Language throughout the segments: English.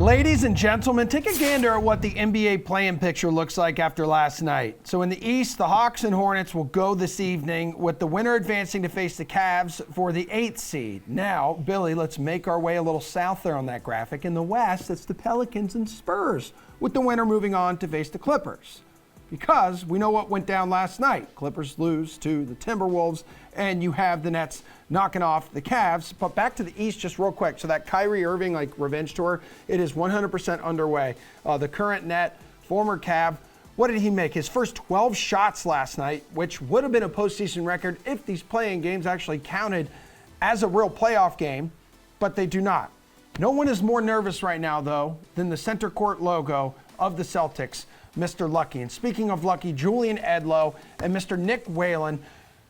Ladies and gentlemen, take a gander at what the NBA play-in picture looks like after last night. So in the East, the Hawks and Hornets will go this evening, with the winner advancing to face the Cavs for the 8th seed. Now, Billy, let's make our way a little south there on that graphic. In the West, it's the Pelicans and Spurs, with the winner moving on to face the Clippers. Because we know what went down last night. Clippers lose to the Timberwolves, and you have the Nets knocking off the Cavs. But back to the East just real quick. So that Kyrie Irving revenge tour, it is 100% underway. The current Net, former Cav, what did he make? His first 12 shots last night, which would have been a postseason record if these play-in games actually counted as a real playoff game, but they do not. No one is more nervous right now, though, than the center court logo of the Celtics, Mr. Lucky. And speaking of Lucky, Julian Edlow and Mr. Nick Whalen,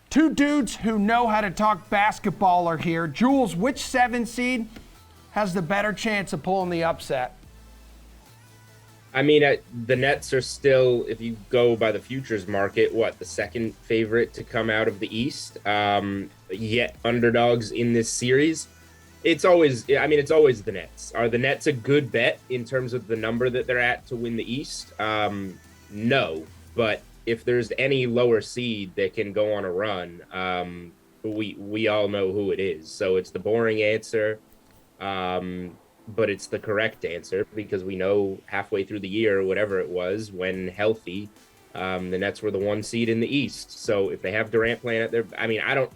two dudes who know how to talk basketball, are here. Jules, which 7 seed has the better chance of pulling the upset? I mean, the Nets are still, if you go by the futures market, the second favorite to come out of the East, yet underdogs in this series. It's always the Nets. Are the Nets a good bet in terms of the number that they're at to win the East? No, but if there's any lower seed that can go on a run, we all know who it is. So it's the boring answer, but it's the correct answer, because we know halfway through the year, or whatever it was, when healthy, the Nets were the 1 seed in the East. So if they have Durant playing at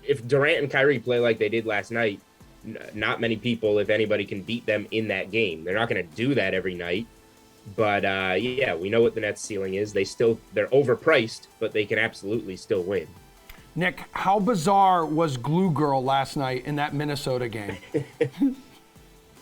if Durant and Kyrie play like they did last night, not many people, if anybody, can beat them in that game. They're not going to do that every night. But we know what the Nets' ceiling is. They're overpriced, but they can absolutely still win. Nick, how bizarre was Glue Girl last night in that Minnesota game?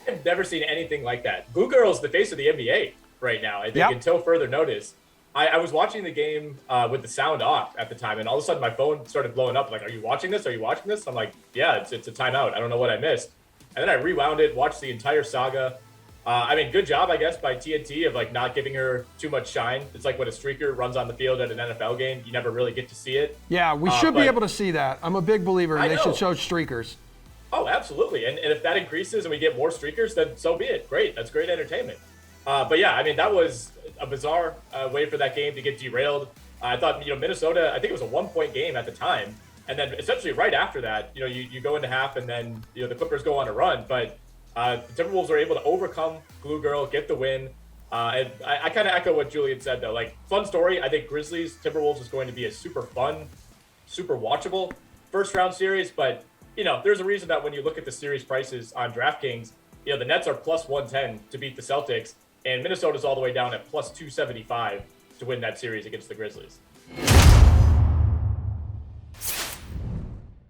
I've never seen anything like that. Glue Girl's the face of the NBA right now, I think, until further notice. I was watching the game with the sound off at the time, and all of a sudden my phone started blowing up. Like, are you watching this? Are you watching this? I'm like, yeah, it's a timeout. I don't know what I missed. And then I rewound it, watched the entire saga. Good job, I guess, by TNT of not giving her too much shine. It's like when a streaker runs on the field at an NFL game, you never really get to see it. Yeah, we should be able to see that. I'm a big believer they should show streakers. Oh, absolutely. And if that increases and we get more streakers, then so be it. Great. That's great entertainment. That was a bizarre way for that game to get derailed. I thought, Minnesota, I think it was a 1-point game at the time. And then essentially right after that, you go into half, and then, the Clippers go on a run. But the Timberwolves are able to overcome Glue Girl, get the win. And I kind of echo what Julian said, though. Fun story. I think Grizzlies Timberwolves is going to be a super fun, super watchable first round series. But, there's a reason that when you look at the series prices on DraftKings, the Nets are plus 110 to beat the Celtics, and Minnesota's all the way down at plus 275 to win that series against the Grizzlies.